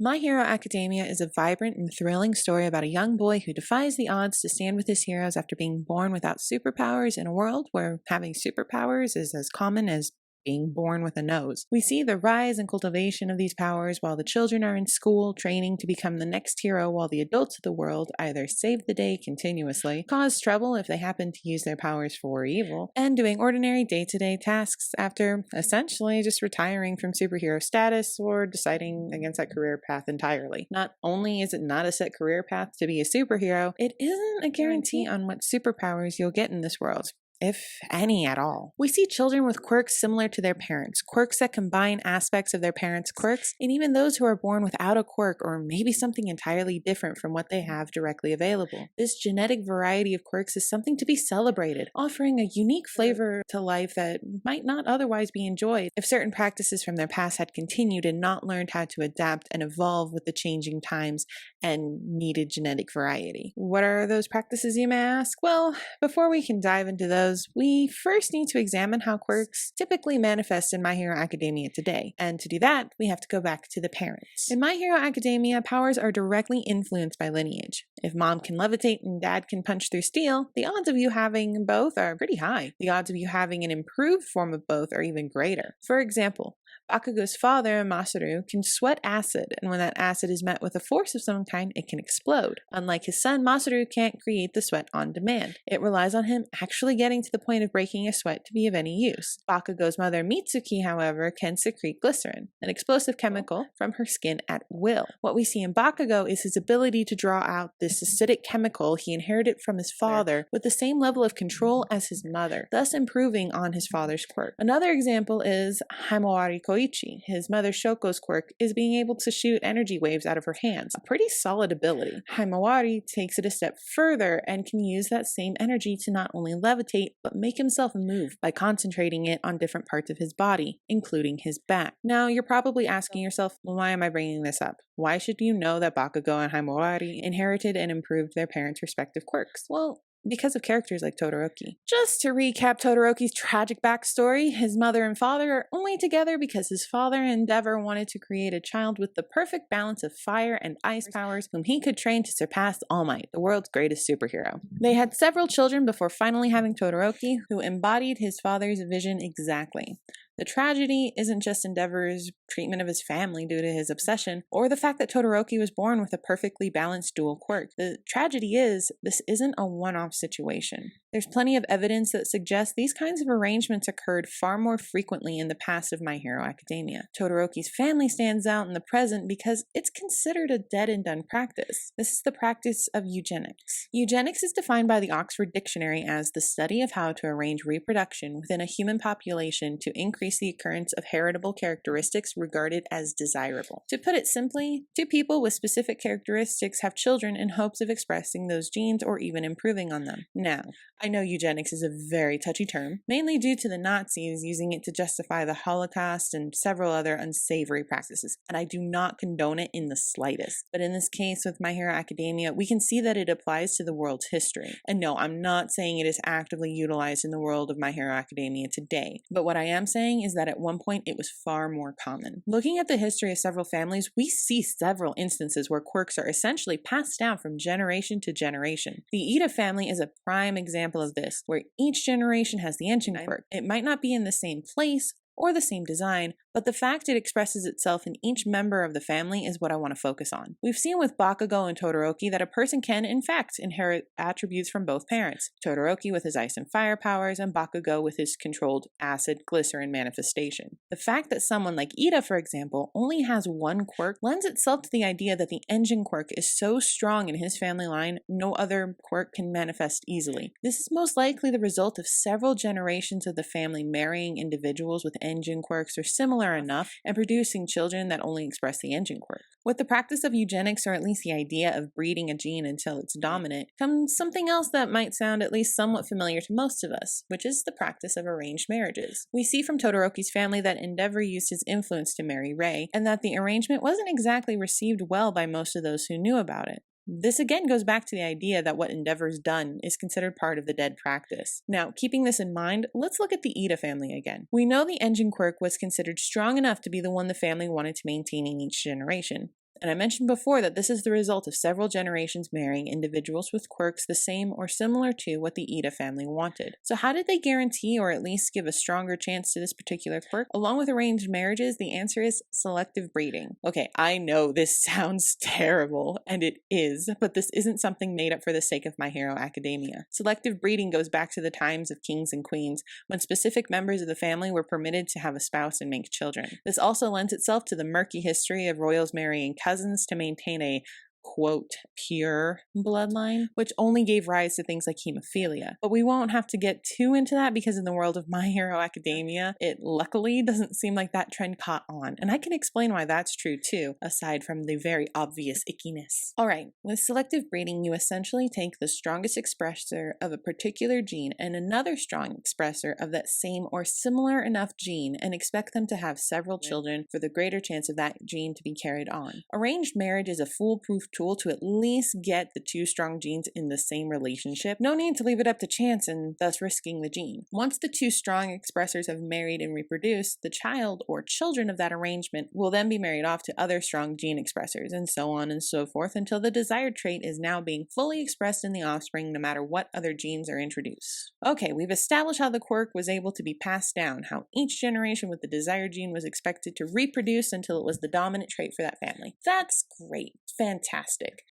My Hero Academia is a vibrant and thrilling story about a young boy who defies the odds to stand with his heroes after being born without superpowers in a world where having superpowers is as common as being born with a nose. We see the rise and cultivation of these powers while the children are in school training to become the next hero, while the adults of the world either save the day continuously, cause trouble if they happen to use their powers for evil, and doing ordinary day-to-day tasks after essentially just retiring from superhero status or deciding against that career path entirely. Not only is it not a set career path to be a superhero, it isn't a guarantee on what superpowers you'll get in this world, if any at all. We see children with quirks similar to their parents, quirks that combine aspects of their parents' quirks, and even those who are born without a quirk or maybe something entirely different from what they have directly available. This genetic variety of quirks is something to be celebrated, offering a unique flavor to life that might not otherwise be enjoyed if certain practices from their past had continued and not learned how to adapt and evolve with the changing times and needed genetic variety. What are those practices, you may ask? Well, before we can dive into those, we first need to examine how quirks typically manifest in My Hero Academia today. And to do that, we have to go back to the parents. In My Hero Academia, powers are directly influenced by lineage. If mom can levitate and dad can punch through steel, the odds of you having both are pretty high. The odds of you having an improved form of both are even greater. For example, Bakugo's father, Masaru, can sweat acid, and when that acid is met with a force of some kind, it can explode. Unlike his son, Masaru can't create the sweat on demand. It relies on him actually getting to the point of breaking a sweat to be of any use. Bakugo's mother, Mitsuki, however, can secrete glycerin, an explosive chemical, from her skin at will. What we see in Bakugo is his ability to draw out this acidic chemical he inherited from his father with the same level of control as his mother, thus improving on his father's quirk. Another example is Himawari Koichi. His mother Shoko's quirk is being able to shoot energy waves out of her hands, a pretty solid ability. Himawari takes it a step further and can use that same energy to not only levitate, but make himself move by concentrating it on different parts of his body, including his back. Now, you're probably asking yourself, well, why am I bringing this up? Why should you know that Bakugo and Himawari inherited and improved their parents' respective quirks? Well, because of characters like Todoroki. Just to recap Todoroki's tragic backstory, his mother and father are only together because his father, Endeavor, wanted to create a child with the perfect balance of fire and ice powers whom he could train to surpass All Might, the world's greatest superhero. They had several children before finally having Todoroki, who embodied his father's vision exactly. The tragedy isn't just Endeavor's treatment of his family due to his obsession, or the fact that Todoroki was born with a perfectly balanced dual quirk. The tragedy is, this isn't a one-off situation. There's plenty of evidence that suggests these kinds of arrangements occurred far more frequently in the past of My Hero Academia. Todoroki's family stands out in the present because it's considered a dead and done practice. This is the practice of eugenics. Eugenics is defined by the Oxford Dictionary as the study of how to arrange reproduction within a human population to increase the occurrence of heritable characteristics regarded as desirable. To put it simply, two people with specific characteristics have children in hopes of expressing those genes or even improving on them. Now, I know eugenics is a very touchy term, mainly due to the Nazis using it to justify the Holocaust and several other unsavory practices, and I do not condone it in the slightest. But in this case with My Hero Academia, we can see that it applies to the world's history. And no, I'm not saying it is actively utilized in the world of My Hero Academia today, but what I am saying is that at one point it was far more common. Looking at the history of several families, we see several instances where quirks are essentially passed down from generation to generation. The Ida family is a prime example of this, where each generation has the engine quirk. It might not be in the same place or the same design, but the fact it expresses itself in each member of the family is what I want to focus on. We've seen with Bakugo and Todoroki that a person can, in fact, inherit attributes from both parents. Todoroki with his ice and fire powers, and Bakugo with his controlled acid glycerin manifestation. The fact that someone like Ida, for example, only has one quirk lends itself to the idea that the engine quirk is so strong in his family line, no other quirk can manifest easily. This is most likely the result of several generations of the family marrying individuals with engine quirks or similar enough and producing children that only express the engine quirk. With the practice of eugenics, or at least the idea of breeding a gene until it's dominant, comes something else that might sound at least somewhat familiar to most of us, which is the practice of arranged marriages. We see from Todoroki's family that Endeavor used his influence to marry Rei, and that the arrangement wasn't exactly received well by most of those who knew about it. This again goes back to the idea that what Endeavor's done is considered part of the dead practice. Now, keeping this in mind, let's look at the Ida family again. We know the engine quirk was considered strong enough to be the one the family wanted to maintain in each generation. And I mentioned before that this is the result of several generations marrying individuals with quirks the same or similar to what the Ida family wanted. So how did they guarantee or at least give a stronger chance to this particular quirk? Along with arranged marriages, the answer is selective breeding. Okay, I know this sounds terrible, and it is, but this isn't something made up for the sake of My Hero Academia. Selective breeding goes back to the times of kings and queens, when specific members of the family were permitted to have a spouse and make children. This also lends itself to the murky history of royals marrying cousins to maintain a quote, pure bloodline, which only gave rise to things like hemophilia. But we won't have to get too into that because in the world of My Hero Academia, it luckily doesn't seem like that trend caught on. And I can explain why that's true too, aside from the very obvious ickiness. Alright, with selective breeding, you essentially take the strongest expressor of a particular gene and another strong expressor of that same or similar enough gene and expect them to have several children for the greater chance of that gene to be carried on. Arranged marriage is a foolproof tool to at least get the two strong genes in the same relationship. No need to leave it up to chance and thus risking the gene. Once the two strong expressors have married and reproduced, the child or children of that arrangement will then be married off to other strong gene expressors, and so on and so forth until the desired trait is now being fully expressed in the offspring no matter what other genes are introduced. Okay, we've established how the quirk was able to be passed down, how each generation with the desired gene was expected to reproduce until it was the dominant trait for that family. That's great. Fantastic.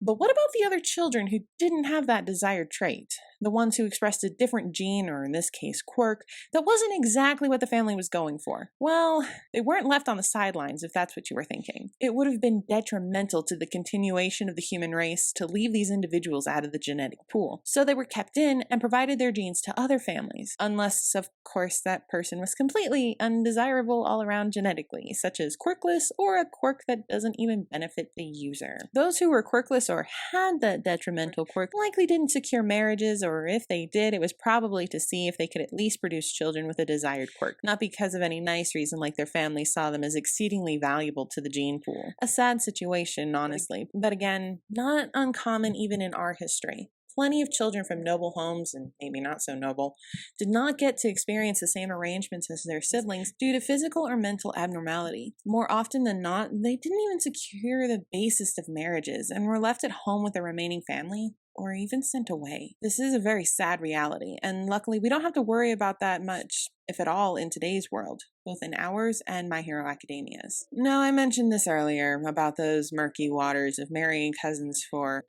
But what about the other children who didn't have that desired trait? The ones who expressed a different gene, or in this case quirk, that wasn't exactly what the family was going for? Well, they weren't left on the sidelines if that's what you were thinking. It would have been detrimental to the continuation of the human race to leave these individuals out of the genetic pool. So they were kept in and provided their genes to other families, unless of course that person was completely undesirable all around genetically, such as quirkless or a quirk that doesn't even benefit the user. Those who were quirkless or had that detrimental quirk likely didn't secure marriages, or if they did, it was probably to see if they could at least produce children with a desired quirk, not because of any nice reason like their family saw them as exceedingly valuable to the gene pool. A sad situation, honestly, but again, not uncommon even in our history. Plenty of children from noble homes, and maybe not so noble, did not get to experience the same arrangements as their siblings due to physical or mental abnormality. More often than not, they didn't even secure the basest of marriages and were left at home with the remaining family, or even sent away. This is a very sad reality, and luckily we don't have to worry about that much, if at all, in today's world, both in ours and My Hero Academia's. Now, I mentioned this earlier about those murky waters of marrying cousins for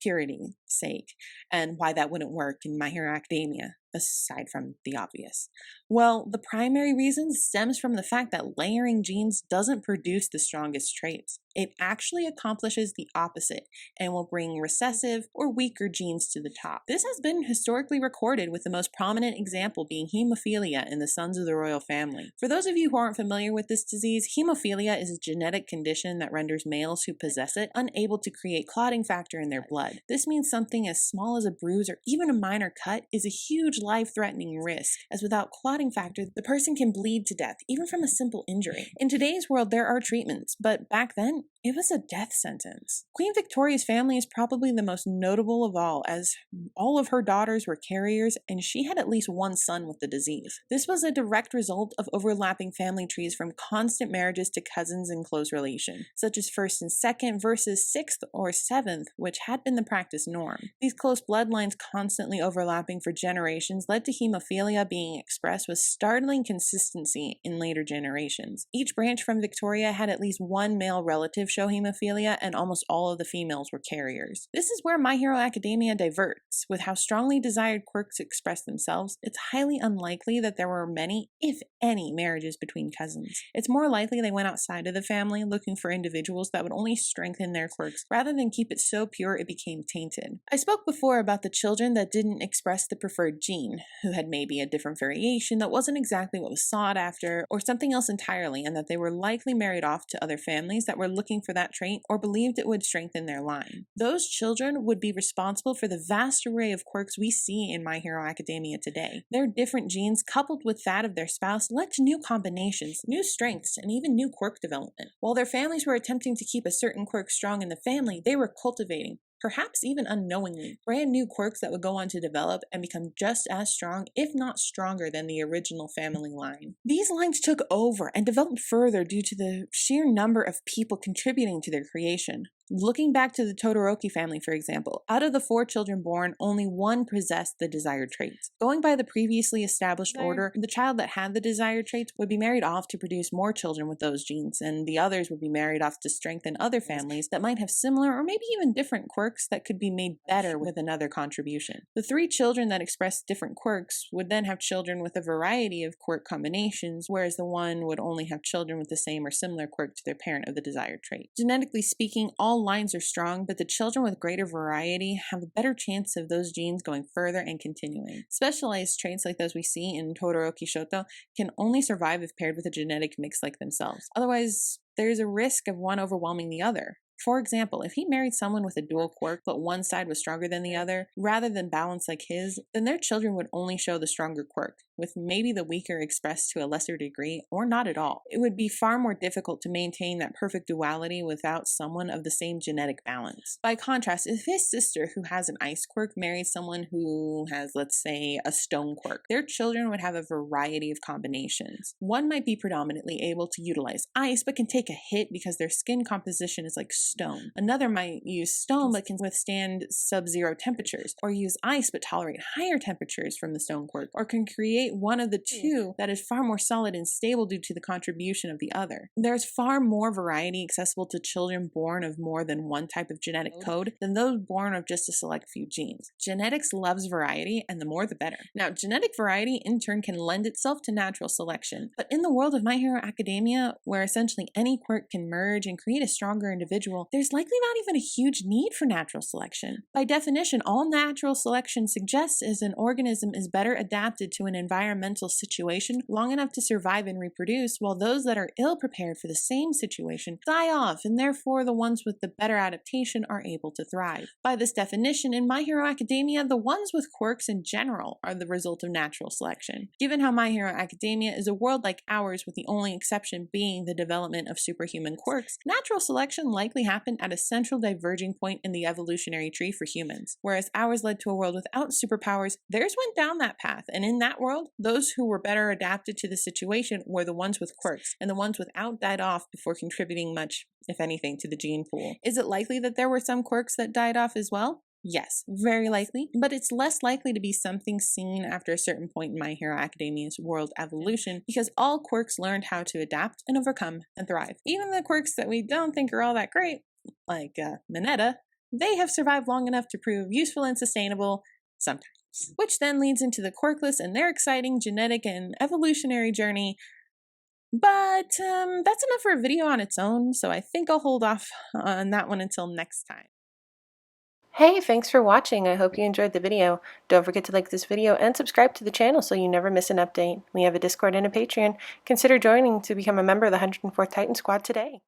purity's sake, and why that wouldn't work in My Hero Academia, aside from the obvious. Well, the primary reason stems from the fact that layering genes doesn't produce the strongest traits. It actually accomplishes the opposite and will bring recessive or weaker genes to the top. This has been historically recorded, with the most prominent example being hemophilia in the sons of the royal family. For those of you who aren't familiar with this disease, hemophilia is a genetic condition that renders males who possess it unable to create clotting factor in their blood. This means something as small as a bruise or even a minor cut is a huge life-threatening risk, as without clotting factor, the person can bleed to death, even from a simple injury. In today's world, there are treatments, but back then, it was a death sentence. Queen Victoria's family is probably the most notable of all, as all of her daughters were carriers, and she had at least one son with the disease. This was a direct result of overlapping family trees from constant marriages to cousins in close relation, such as first and second versus sixth or seventh, which had been the practice norm. These close bloodlines constantly overlapping for generations led to hemophilia being expressed with startling consistency in later generations. Each branch from Victoria had at least one male relative show hemophilia, and almost all of the females were carriers. This is where My Hero Academia diverts. With how strongly desired quirks express themselves, it's highly unlikely that there were many, if any, marriages between cousins. It's more likely they went outside of the family looking for individuals that would only strengthen their quirks, rather than keep it so pure it became tainted. I spoke before about the children that didn't express the preferred gene, who had maybe a different variation that wasn't exactly what was sought after, or something else entirely, and that they were likely married off to other families that were looking for that trait or believed it would strengthen their line. Those children would be responsible for the vast array of quirks we see in My Hero Academia today. Their different genes, coupled with that of their spouse, led to new combinations, new strengths, and even new quirk development. While their families were attempting to keep a certain quirk strong in the family, they were cultivating, perhaps even unknowingly, brand new quirks that would go on to develop and become just as strong, if not stronger, than the original family line. These lines took over and developed further due to the sheer number of people contributing to their creation. Looking back to the Todoroki family, for example, out of the 4 children born, only 1 possessed the desired traits. Going by the previously established order, the child that had the desired traits would be married off to produce more children with those genes, and the others would be married off to strengthen other families that might have similar or maybe even different quirks that could be made better with another contribution. The 3 children that expressed different quirks would then have children with a variety of quirk combinations, whereas the one would only have children with the same or similar quirk to their parent of the desired trait. Genetically speaking, all lines are strong, but the children with greater variety have a better chance of those genes going further and continuing. Specialized traits like those we see in Todoroki Shoto can only survive if paired with a genetic mix like themselves. Otherwise, there's a risk of one overwhelming the other. For example, if he married someone with a dual quirk, but one side was stronger than the other, rather than balance like his, then their children would only show the stronger quirk, with maybe the weaker expressed to a lesser degree, or not at all. It would be far more difficult to maintain that perfect duality without someone of the same genetic balance. By contrast, if his sister, who has an ice quirk, married someone who has, let's say, a stone quirk, their children would have a variety of combinations. One might be predominantly able to utilize ice, but can take a hit because their skin composition is like stone. Another might use stone but can withstand sub-zero temperatures, or use ice but tolerate higher temperatures from the stone quirk, or can create one of the two that is far more solid and stable due to the contribution of the other. There's far more variety accessible to children born of more than one type of genetic code than those born of just a select few genes. Genetics loves variety, and the more the better. Now, genetic variety in turn can lend itself to natural selection, but in the world of My Hero Academia, where essentially any quirk can merge and create a stronger individual, there's likely not even a huge need for natural selection. By definition, all natural selection suggests is an organism is better adapted to an environmental situation long enough to survive and reproduce, while those that are ill prepared for the same situation die off, and therefore the ones with the better adaptation are able to thrive. By this definition, in My Hero Academia, the ones with quirks in general are the result of natural selection. Given how My Hero Academia is a world like ours, with the only exception being the development of superhuman quirks, natural selection likely happened at a central diverging point in the evolutionary tree for humans. Whereas ours led to a world without superpowers, theirs went down that path, and in that world, those who were better adapted to the situation were the ones with quirks, and the ones without died off before contributing much, if anything, to the gene pool. Is it likely that there were some quirks that died off as well? Yes, very likely, but it's less likely to be something seen after a certain point in My Hero Academia's world evolution, because all quirks learned how to adapt and overcome and thrive. Even the quirks that we don't think are all that great, like Mineta, they have survived long enough to prove useful and sustainable sometimes. Which then leads into the quirkless and their exciting genetic and evolutionary journey. But that's enough for a video on its own, so I think I'll hold off on that one until next time. Hey, thanks for watching. I hope you enjoyed the video. Don't forget to like this video and subscribe to the channel so you never miss an update. We have a Discord and a Patreon. Consider joining to become a member of the 104th Titan Squad today.